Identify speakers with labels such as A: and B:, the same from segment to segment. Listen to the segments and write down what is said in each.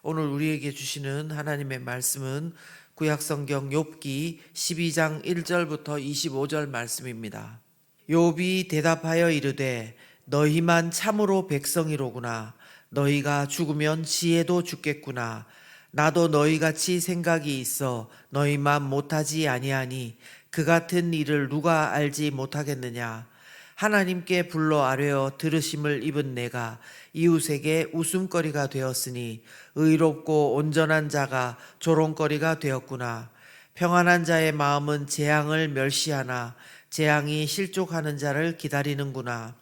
A: 오늘 우리에게 주시는 하나님의 말씀은 구약성경 욥기 12장 1절부터 25절 말씀입니다. 욥이 대답하여 이르되 너희만 참으로 백성이로구나. 너희가 죽으면 지혜도 죽겠구나. 나도 너희같이 생각이 있어 너희만 못하지 아니하니 그 같은 일을 누가 알지 못하겠느냐. 하나님께 불러 아뢰어 들으심을 입은 내가 이웃에게 웃음거리가 되었으니 의롭고 온전한 자가 조롱거리가 되었구나. 평안한 자의 마음은 재앙을 멸시하나 재앙이 실족하는 자를 기다리는구나.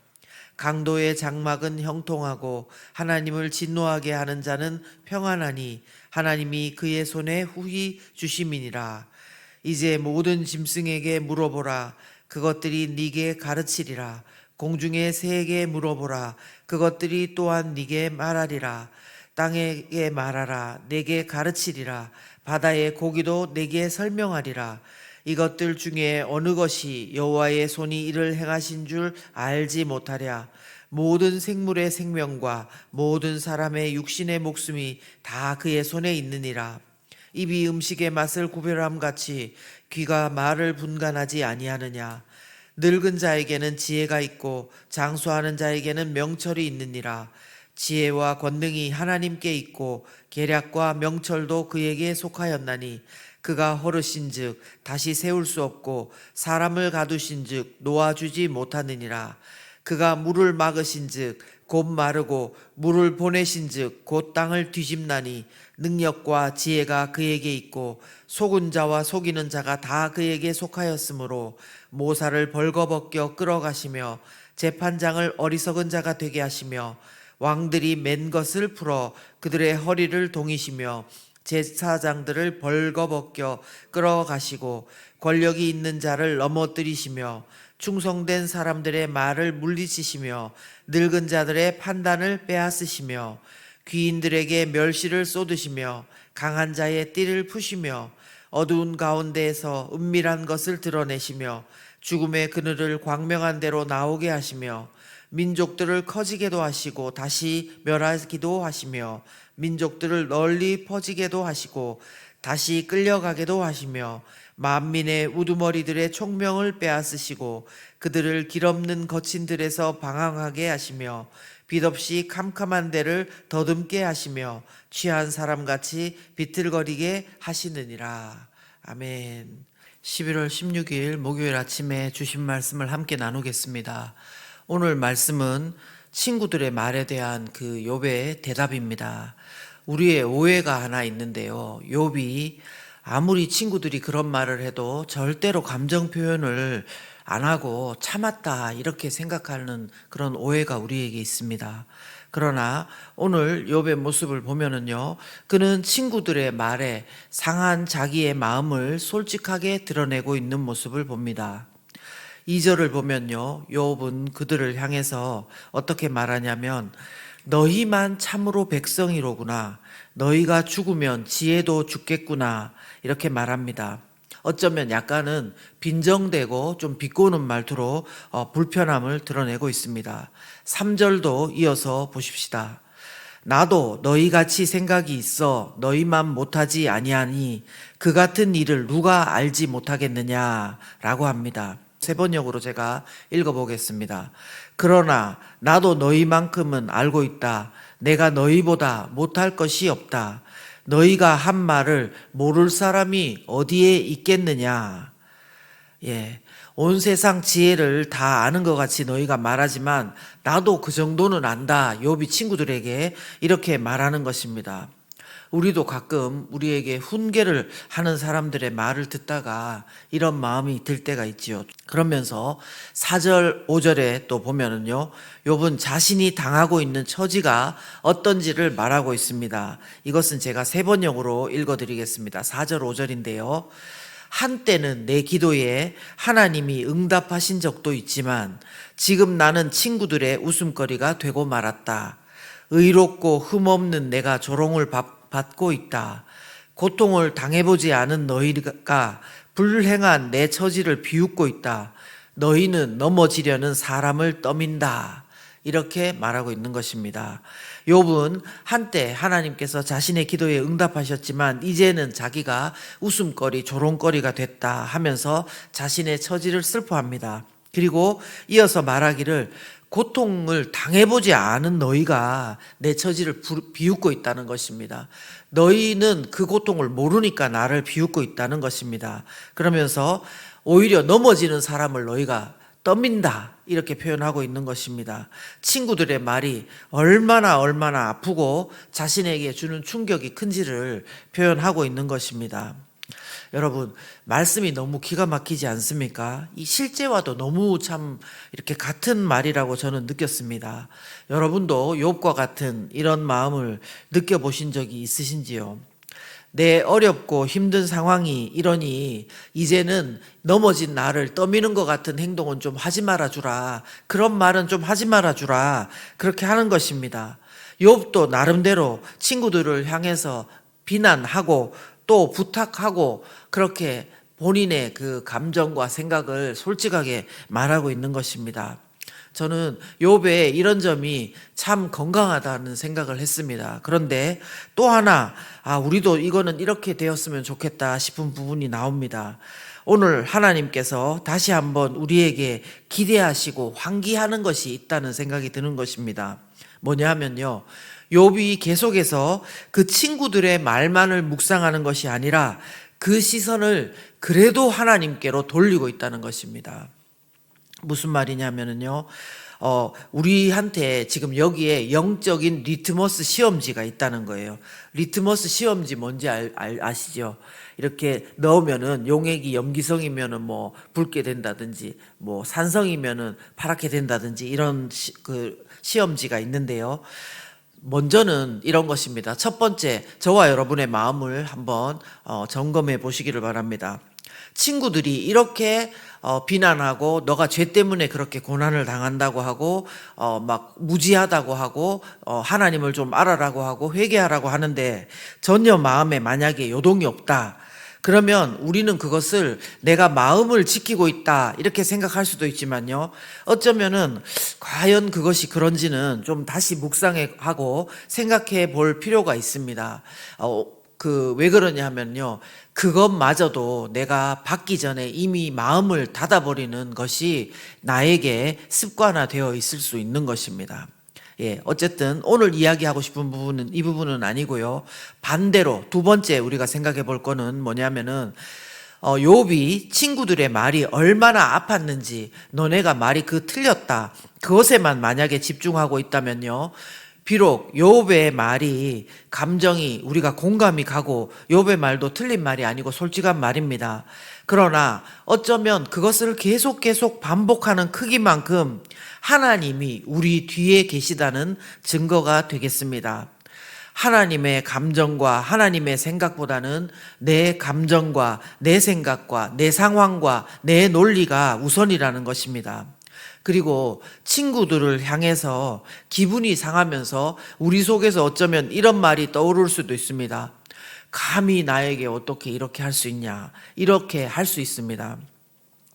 A: 강도의 장막은 형통하고 하나님을 진노하게 하는 자는 평안하니 하나님이 그의 손에 후히 주심이니라. 이제 모든 짐승에게 물어보라. 그것들이 네게 가르치리라. 공중의 새에게 물어보라. 그것들이 또한 네게 말하리라. 땅에게 말하라. 내게 가르치리라. 바다의 고기도 내게 설명하리라. 이것들 중에 어느 것이 여호와의 손이 이를 행하신 줄 알지 못하랴. 모든 생물의 생명과 모든 사람의 육신의 목숨이 다 그의 손에 있느니라. 입이 음식의 맛을 구별함 같이 귀가 말을 분간하지 아니하느냐. 늙은 자에게는 지혜가 있고 장수하는 자에게는 명철이 있느니라. 지혜와 권능이 하나님께 있고 계략과 명철도 그에게 속하였나니 그가 허르신즉 다시 세울 수 없고 사람을 가두신즉 놓아주지 못하느니라. 그가 물을 막으신즉 곧 마르고 물을 보내신즉 곧 땅을 뒤집나니 능력과 지혜가 그에게 있고 속은 자와 속이는 자가 다 그에게 속하였으므로 모사를 벌거벗겨 끌어가시며 재판장을 어리석은 자가 되게 하시며 왕들이 맨 것을 풀어 그들의 허리를 동이시며 제사장들을 벌거벗겨 끌어가시고 권력이 있는 자를 넘어뜨리시며 충성된 사람들의 말을 물리치시며 늙은 자들의 판단을 빼앗으시며 귀인들에게 멸시를 쏟으시며 강한 자의 띠를 푸시며 어두운 가운데에서 은밀한 것을 드러내시며 죽음의 그늘을 광명한 대로 나오게 하시며 민족들을 커지게도 하시고 다시 멸하기도 하시며 민족들을 널리 퍼지게도 하시고 다시 끌려가게도 하시며 만민의 우두머리들의 총명을 빼앗으시고 그들을 길없는 거친 들에서 방황하게 하시며 빛없이 캄캄한 데를 더듬게 하시며 취한 사람같이 비틀거리게 하시느니라. 아멘. 11월 16일 목요일 아침에 주신 말씀을 함께 나누겠습니다. 오늘 말씀은 친구들의 말에 대한 그 욥의 대답입니다. 우리의 오해가 하나 있는데요. 욥이 아무리 친구들이 그런 말을 해도 절대로 감정 표현을 안 하고 참았다 이렇게 생각하는 그런 오해가 우리에게 있습니다. 그러나 오늘 욥의 모습을 보면은요, 그는 친구들의 말에 상한 자기의 마음을 솔직하게 드러내고 있는 모습을 봅니다. 2절을 보면요, 욥은 그들을 향해서 어떻게 말하냐면 너희만 참으로 백성이로구나. 너희가 죽으면 지혜도 죽겠구나. 이렇게 말합니다. 어쩌면 약간은 빈정되고 좀 비꼬는 말투로 불편함을 드러내고 있습니다. 3절도 이어서 보십시다. 나도 너희같이 생각이 있어 너희만 못하지 아니하니 그 같은 일을 누가 알지 못하겠느냐라고 합니다. 세 번역으로 제가 읽어보겠습니다. 그러나 나도 너희만큼은 알고 있다. 내가 너희보다 못할 것이 없다. 너희가 한 말을 모를 사람이 어디에 있겠느냐. 온 세상 지혜를 다 아는 것 같이 너희가 말하지만 나도 그 정도는 안다. 욥이 친구들에게 이렇게 말하는 것입니다. 우리도 가끔 우리에게 훈계를 하는 사람들의 말을 듣다가 이런 마음이 들 때가 있지요. 그러면서 4절, 5절에 또 보면은요, 욥은 자신이 당하고 있는 처지가 어떤지를 말하고 있습니다. 이것은 제가 세 번역으로 읽어드리겠습니다. 4절, 5절인데요. 한때는 내 기도에 하나님이 응답하신 적도 있지만 지금 나는 친구들의 웃음거리가 되고 말았다. 의롭고 흠없는 내가 조롱을 받고 있다. 고통을 당해보지 않은 너희가 불행한 내 처지를 비웃고 있다. 너희는 넘어지려는 사람을 떠민다. 이렇게 말하고 있는 것입니다. 욥은 한때 하나님께서 자신의 기도에 응답하셨지만 이제는 자기가 웃음거리, 조롱거리가 됐다 하면서 자신의 처지를 슬퍼합니다. 그리고 이어서 말하기를 고통을 당해보지 않은 너희가 내 처지를 비웃고 있다는 것입니다. 너희는 그 고통을 모르니까 나를 비웃고 있다는 것입니다. 그러면서 오히려 넘어지는 사람을 너희가 떠민다 이렇게 표현하고 있는 것입니다. 친구들의 말이 얼마나 아프고 자신에게 주는 충격이 큰지를 표현하고 있는 것입니다. 여러분, 말씀이 너무 기가 막히지 않습니까? 이 실제와도 너무 참 이렇게 같은 말이라고 저는 느꼈습니다. 여러분도 욥과 같은 이런 마음을 느껴보신 적이 있으신지요? 내 어렵고 힘든 상황이 이러니 이제는 넘어진 나를 떠미는 것 같은 행동은 좀 하지 말아주라. 그런 말은 좀 하지 말아주라. 그렇게 하는 것입니다. 욥도 나름대로 친구들을 향해서 비난하고 또 부탁하고 그렇게 본인의 그 감정과 생각을 솔직하게 말하고 있는 것입니다. 저는 욥의 이런 점이 참 건강하다는 생각을 했습니다. 그런데 또 하나 우리도 이거는 이렇게 되었으면 좋겠다 싶은 부분이 나옵니다. 오늘 하나님께서 다시 한번 우리에게 기대하시고 환기하는 것이 있다는 생각이 드는 것입니다. 뭐냐 하면요, 욥이 계속해서 그 친구들의 말만을 묵상하는 것이 아니라 그 시선을 그래도 하나님께로 돌리고 있다는 것입니다. 무슨 말이냐면요, 우리한테 지금 여기에 영적인 리트머스 시험지가 있다는 거예요. 리트머스 시험지 뭔지 아시죠? 이렇게 넣으면은 용액이 염기성이면은 뭐 붉게 된다든지, 뭐 산성이면은 파랗게 된다든지 이런 그 시험지가 있는데요. 먼저는 이런 것입니다. 첫 번째, 저와 여러분의 마음을 한번 점검해 보시기를 바랍니다. 친구들이 이렇게 비난하고 너가 죄 때문에 그렇게 고난을 당한다고 하고 막 무지하다고 하고 하나님을 좀 알아라고 하고 회개하라고 하는데 전혀 마음에 만약에 요동이 없다. 그러면 우리는 그것을 내가 마음을 지키고 있다 이렇게 생각할 수도 있지만요, 어쩌면은 과연 그것이 그런지는 좀 다시 묵상하고 생각해 볼 필요가 있습니다. 왜 그러냐 하면요, 그것마저도 내가 받기 전에 이미 마음을 닫아버리는 것이 나에게 습관화되어 있을 수 있는 것입니다. 어쨌든 오늘 이야기하고 싶은 부분은 이 부분은 아니고요. 반대로 두 번째 우리가 생각해 볼 거는 뭐냐면은 욥이 친구들의 말이 얼마나 아팠는지, 너네가 말이 틀렸다, 그것에만 만약에 집중하고 있다면요, 비록 욥의 말이 감정이 우리가 공감이 가고 욥의 말도 틀린 말이 아니고 솔직한 말입니다. 그러나 어쩌면 그것을 계속 반복하는 크기만큼 하나님이 우리 뒤에 계시다는 증거가 되겠습니다. 하나님의 감정과 하나님의 생각보다는 내 감정과 내 생각과 내 상황과 내 논리가 우선이라는 것입니다. 그리고 친구들을 향해서 기분이 상하면서 우리 속에서 어쩌면 이런 말이 떠오를 수도 있습니다. 감히 나에게 어떻게 이렇게 할 수 있냐, 이렇게 할 수 있습니다.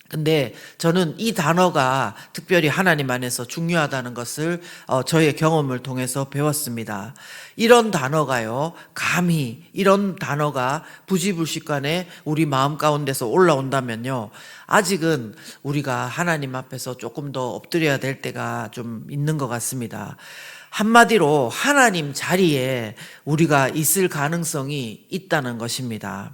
A: 근데 저는 이 단어가 특별히 하나님 안에서 중요하다는 것을 저의 경험을 통해서 배웠습니다. 이런 단어가요, 감히 이런 단어가 부지불식간에 우리 마음 가운데서 올라온다면요, 아직은 우리가 하나님 앞에서 조금 더 엎드려야 될 때가 좀 있는 것 같습니다. 한마디로 하나님 자리에 우리가 있을 가능성이 있다는 것입니다.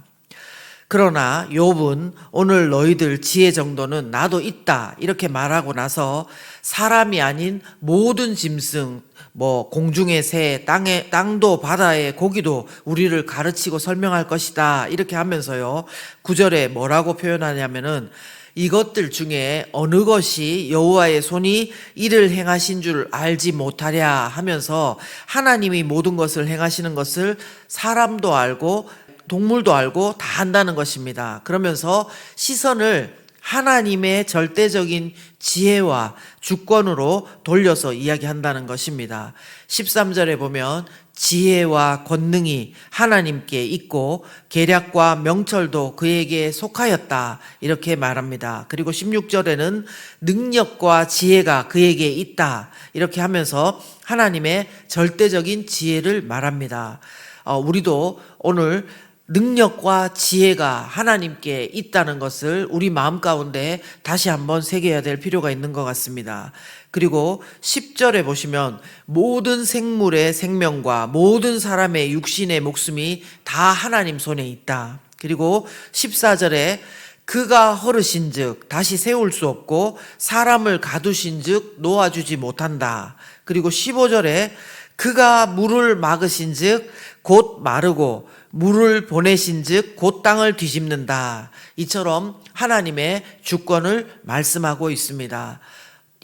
A: 그러나 욥은 오늘 너희들 지혜 정도는 나도 있다 이렇게 말하고 나서 사람이 아닌 모든 짐승, 공중의 새, 땅도 바다의 고기도 우리를 가르치고 설명할 것이다 이렇게 하면서요, 9절에 뭐라고 표현하냐면은 이것들 중에 어느 것이 여호와의 손이 이를 행하신 줄 알지 못하랴 하면서 하나님이 모든 것을 행하시는 것을 사람도 알고 동물도 알고 다 안다는 것입니다. 그러면서 시선을 하나님의 절대적인 지혜와 주권으로 돌려서 이야기한다는 것입니다. 13절에 보면 지혜와 권능이 하나님께 있고 계략과 명철도 그에게 속하였다 이렇게 말합니다. 그리고 16절에는 능력과 지혜가 그에게 있다 이렇게 하면서 하나님의 절대적인 지혜를 말합니다. 우리도 오늘 능력과 지혜가 하나님께 있다는 것을 우리 마음 가운데 다시 한번 새겨야 될 필요가 있는 것 같습니다. 그리고 10절에 보시면 모든 생물의 생명과 모든 사람의 육신의 목숨이 다 하나님 손에 있다. 그리고 14절에 그가 허르신즉 다시 세울 수 없고 사람을 가두신즉 놓아주지 못한다. 그리고 15절에 그가 물을 막으신즉 곧 마르고 물을 보내신즉 곧 땅을 뒤집는다. 이처럼 하나님의 주권을 말씀하고 있습니다.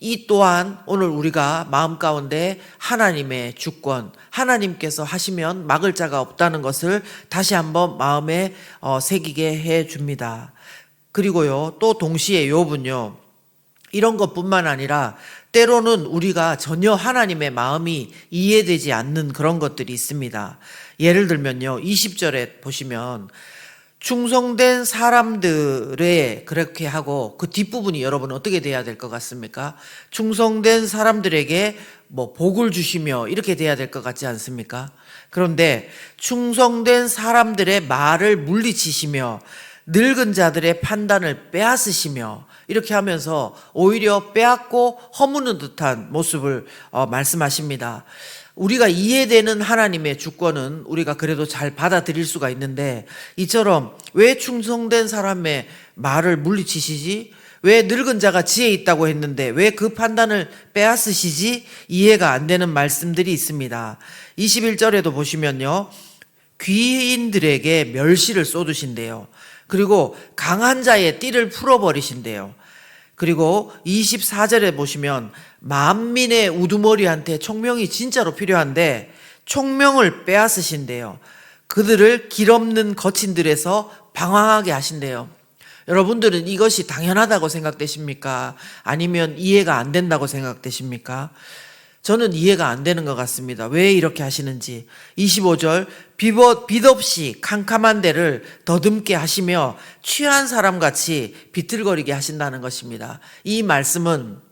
A: 이 또한 오늘 우리가 마음 가운데 하나님의 주권, 하나님께서 하시면 막을 자가 없다는 것을 다시 한번 마음에 새기게 해 줍니다. 그리고요, 또 동시에 욥은요, 이런 것뿐만 아니라 때로는 우리가 전혀 하나님의 마음이 이해되지 않는 그런 것들이 있습니다. 예를 들면요, 20절에 보시면 충성된 사람들의 그렇게 하고 그 뒷부분이 여러분 어떻게 돼야 될 것 같습니까? 충성된 사람들에게 복을 주시며 이렇게 돼야 될 것 같지 않습니까? 그런데 충성된 사람들의 말을 물리치시며 늙은 자들의 판단을 빼앗으시며 이렇게 하면서 오히려 빼앗고 허무는 듯한 모습을 말씀하십니다. 우리가 이해되는 하나님의 주권은 우리가 그래도 잘 받아들일 수가 있는데 이처럼 왜 충성된 사람의 말을 물리치시지? 왜 늙은 자가 지혜 있다고 했는데 왜 그 판단을 빼앗으시지? 이해가 안 되는 말씀들이 있습니다. 21절에도 보시면요, 귀인들에게 멸시를 쏟으신대요. 그리고 강한 자의 띠를 풀어버리신대요. 그리고 24절에 보시면 만민의 우두머리한테 총명이 진짜로 필요한데 총명을 빼앗으신대요. 그들을 길 없는 거친들에서 방황하게 하신대요. 여러분들은 이것이 당연하다고 생각되십니까? 아니면 이해가 안 된다고 생각되십니까? 저는 이해가 안 되는 것 같습니다. 왜 이렇게 하시는지. 25절 빛 없이 캄캄한 데를 더듬게 하시며 취한 사람같이 비틀거리게 하신다는 것입니다. 이 말씀은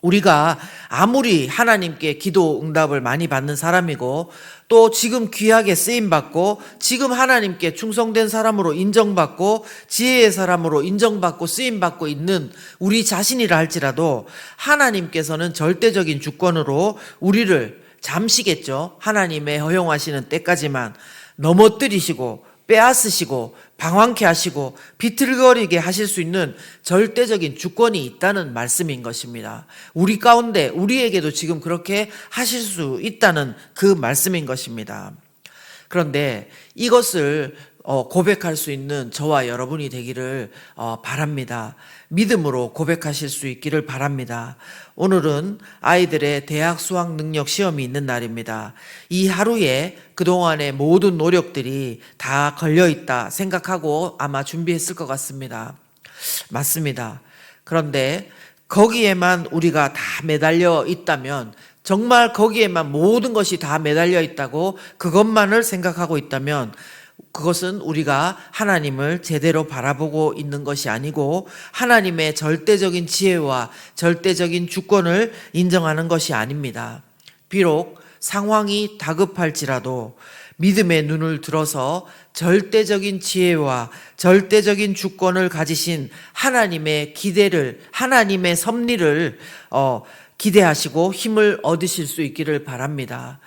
A: 우리가 아무리 하나님께 기도 응답을 많이 받는 사람이고 또 지금 귀하게 쓰임받고 지금 하나님께 충성된 사람으로 인정받고 지혜의 사람으로 인정받고 쓰임받고 있는 우리 자신이라 할지라도 하나님께서는 절대적인 주권으로 우리를 잠시겠죠. 하나님의 허용하시는 때까지만 넘어뜨리시고 빼앗으시고 방황케 하시고 비틀거리게 하실 수 있는 절대적인 주권이 있다는 말씀인 것입니다. 우리 가운데 우리에게도 지금 그렇게 하실 수 있다는 그 말씀인 것입니다. 그런데 이것을 고백할 수 있는 저와 여러분이 되기를 바랍니다. 믿음으로 고백하실 수 있기를 바랍니다. 오늘은 아이들의 대학 수학 능력 시험이 있는 날입니다. 이 하루에 그동안의 모든 노력들이 다 걸려있다 생각하고 아마 준비했을 것 같습니다. 맞습니다. 그런데 거기에만 우리가 다 매달려 있다면, 정말 거기에만 모든 것이 다 매달려 있다고 그것만을 생각하고 있다면 그것은 우리가 하나님을 제대로 바라보고 있는 것이 아니고 하나님의 절대적인 지혜와 절대적인 주권을 인정하는 것이 아닙니다. 비록 상황이 다급할지라도 믿음의 눈을 들어서 절대적인 지혜와 절대적인 주권을 가지신 하나님의 기대를, 하나님의 섭리를 기대하시고 힘을 얻으실 수 있기를 바랍니다.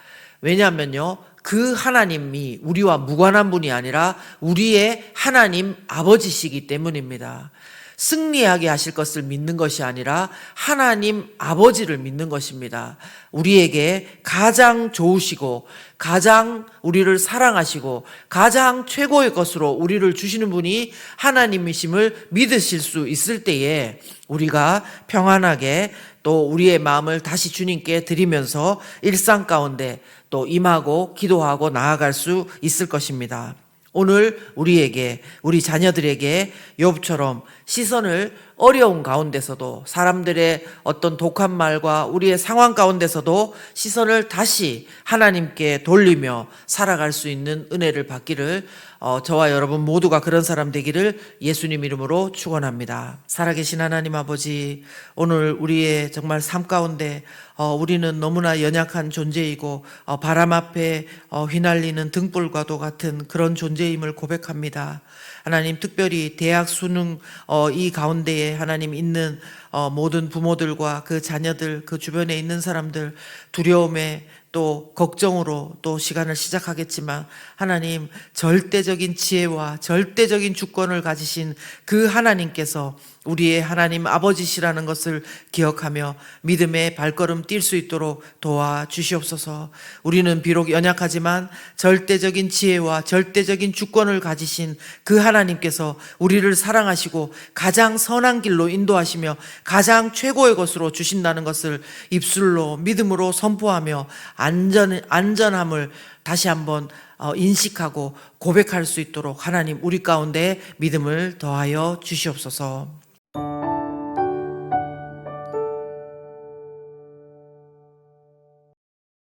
A: 왜냐하면요, 그 하나님이 우리와 무관한 분이 아니라 우리의 하나님 아버지시기 때문입니다. 승리하게 하실 것을 믿는 것이 아니라 하나님 아버지를 믿는 것입니다. 우리에게 가장 좋으시고 가장 우리를 사랑하시고 가장 최고의 것으로 우리를 주시는 분이 하나님이심을 믿으실 수 있을 때에 우리가 평안하게 또 우리의 마음을 다시 주님께 드리면서 일상 가운데 또 임하고 기도하고 나아갈 수 있을 것입니다. 오늘 우리에게, 우리 자녀들에게 욥처럼 시선을 어려운 가운데서도 사람들의 어떤 독한 말과 우리의 상황 가운데서도 시선을 다시 하나님께 돌리며 살아갈 수 있는 은혜를 받기를 저와 여러분 모두가 그런 사람 되기를 예수님 이름으로 축원합니다. 살아계신 하나님 아버지, 오늘 우리의 정말 삶 가운데 우리는 너무나 연약한 존재이고 바람 앞에 휘날리는 등불과도 같은 그런 존재임을 고백합니다. 하나님, 특별히 대학 수능 이 가운데에 하나님 있는 모든 부모들과 그 자녀들, 그 주변에 있는 사람들 두려움에 또 걱정으로 또 시간을 시작하겠지만 하나님, 절대적인 지혜와 절대적인 주권을 가지신 그 하나님께서 우리의 하나님 아버지시라는 것을 기억하며 믿음의 발걸음 뛸 수 있도록 도와주시옵소서. 우리는 비록 연약하지만 절대적인 지혜와 절대적인 주권을 가지신 그 하나님께서 우리를 사랑하시고 가장 선한 길로 인도하시며 가장 최고의 것으로 주신다는 것을 입술로 믿음으로 선포하며 안전함을 다시 한번 인식하고 고백할 수 있도록 하나님 우리 가운데 믿음을 더하여 주시옵소서.